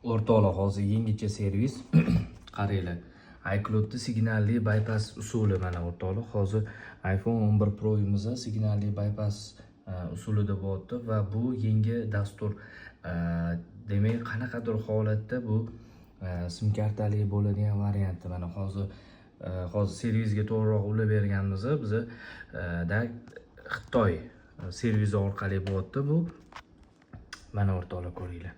O'rtoqlar, hozir yangicha servis. Qaranglar. iCloud'da signalli bypass usuli mana o'rtoqlar. Hozir iPhone 11 Pro'imizda signalli bypass usulida bo'lyapti va bu yangi dastur. Demak, qanaqadir holatda bu sim kartali bo'ladigan varianti. Mana hozir servisga to'g'riroq ulab berganmiz. Biz Xitoy servisi orqali bo'lyapti bu. Mana o'rtoqlar, ko'ringlar.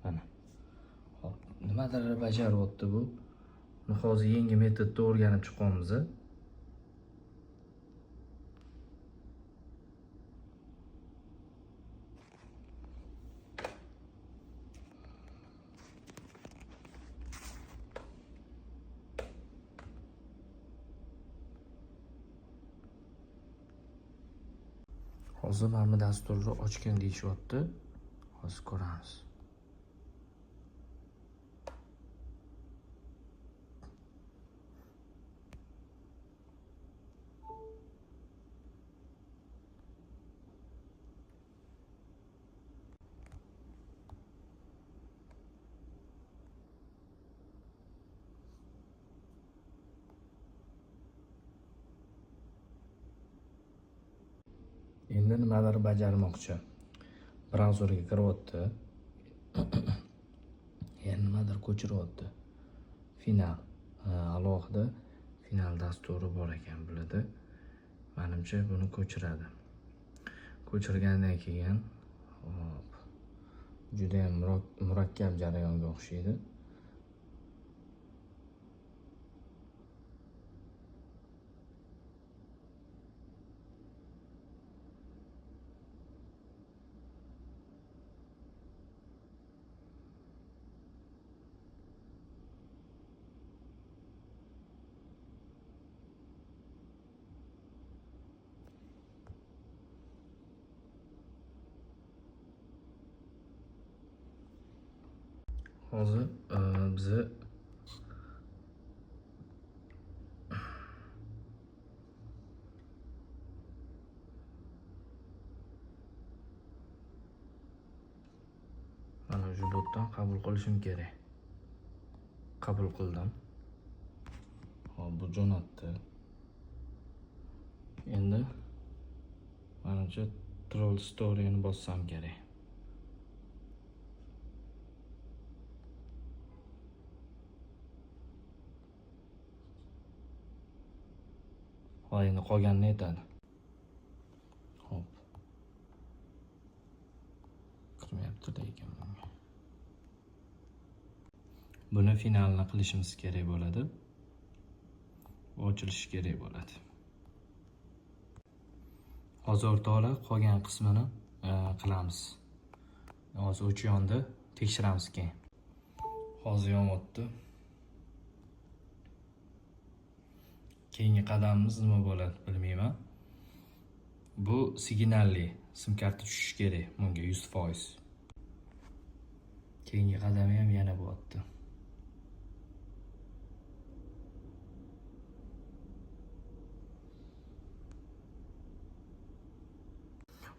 Mana. Hop, nimadir bajaryapti bu. Hozir yangi metodni o'rganib chiqamiz. Hozir mana bu dasturni ochgan deyishyapti. Hozir ko'ramiz. Endi nimadir bajarmoqchi. Brauzerga kiryapti. Yana nimadir ko'chiryapti. Final. Alohida final dasturi bor ekan bularda. Menimcha buni ko'chiradi. Ko'chirgandan keyin hop, juda ham murakkab jarayonga o'xshaydi. Hozir bizi mana shu botdan qabul qilishim kerak. Qabul qildim. Hop, bu jo'natdi. Endi menimcha Troll Story'ni bossam kerak. Voy, endi qolganini aytadi. Hop. Kirmayapti lekin bunga. Buni finalni qilishimiz kerak bo'ladi. Ochilishi kerak bo'ladi. Hozir o'rtoqlar, qolgan qismini qilamiz. Hozir o'chi yondi, tekshiramiz keyin. Hozir yonyapti. Keyingi qadamimiz nima bo'ladi bilmayman. Bu signalli sim karta tushishi kerak bunga 100%. Keyingi qadami ham yana bo'lyapti.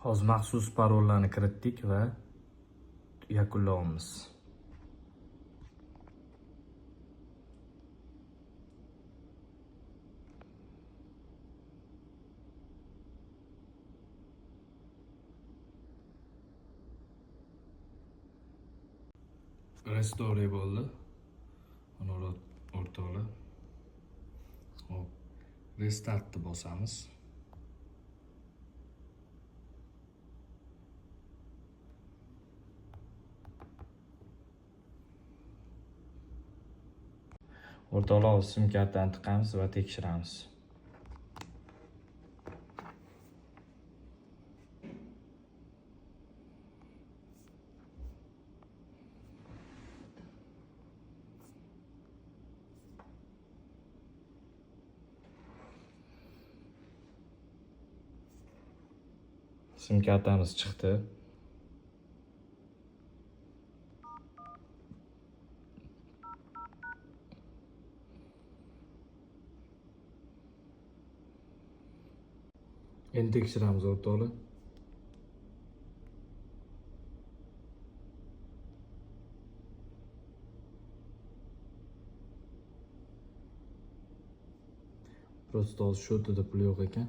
Hozir maxsus parollarni kiritdik va yakunlaymiz. Restore bo'ldi. Mana o'rtoqlar. Hop, restartni bosamiz. O'rtoqlar, sim kartani tiqamiz va tekshiramiz. Sim kartamiz chiqdi. Endi tekshiramiz o'rtoqlar. Prosta hozir shotida pul yo'q ekan.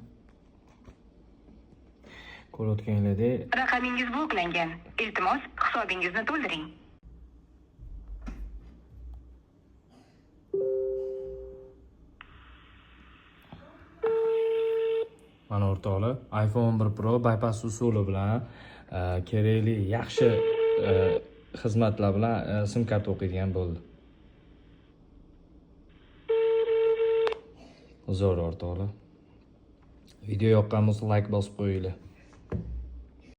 Ko'rayotganinglardek, Raqamingiz bloklangan. Iltimos, hisobingizni to'ldiring. mana o'rtoqlar, iPhone 11 Pro bypass usuli bilan kerakli yaxshi xizmatlar bilan sim kart o'qiydigan bo'ldi. Zo'r o'rtoqlar. Video yoqqan bo'lsa like bosib qo'yinglar.